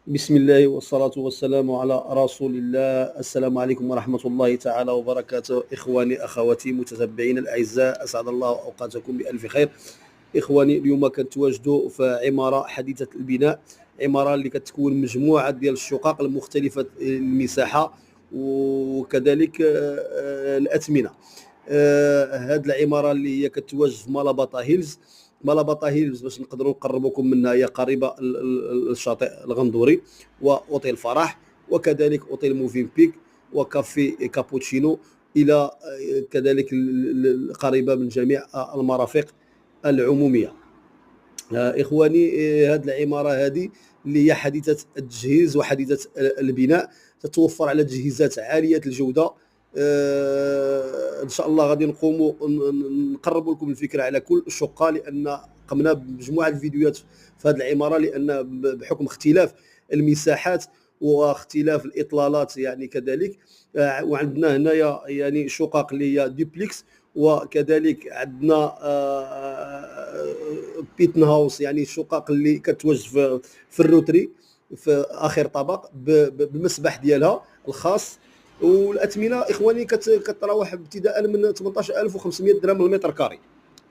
بسم الله والصلاة والسلام على رسول الله. السلام عليكم ورحمة الله تعالى وبركاته. إخواني أخواتي متتبعين الأعزاء، أسعد الله أوقاتكم بألف خير. إخواني اليوم كنتواجدوا في عمارة حديثة البناء، عمارة اللي كتكون مجموعة ديال الشقق المختلفة المساحة وكذلك الأثمنة. هاد العمارة اللي هي كتواجد في مالاباطا هيلز. مالاباطا هيلز باش نقدروا نقربوكم منها هي قريبة للشاطئ الغندوري وأوتيل فرح، وكذلك أوتيل موفينبيك وكافي كابوتشينو، إلى كذلك قريبة من جميع المرافق العمومية. إخواني، هذه العمارة هذه اللي هي حديثة التجهيز وحديثة البناء، تتوفر على تجهيزات عالية الجودة. ان شاء الله غادي نقوموا نقرب لكم الفكره على كل الشقه، لان قمنا بمجموعه الفيديوهات في هذه العماره، لان بحكم اختلاف المساحات واختلاف الاطلالات يعني كذلك. وعندنا هنايا يعني شقق اللي هي دوبلكس، وكذلك عندنا بيتن هاوس، يعني الشقق اللي كتواجد في الروتري في اخر طبق بالمسبح ديالها الخاص. والاثمنه اخواني كتراوح ابتداء من 18500 درهم للمتر كاري.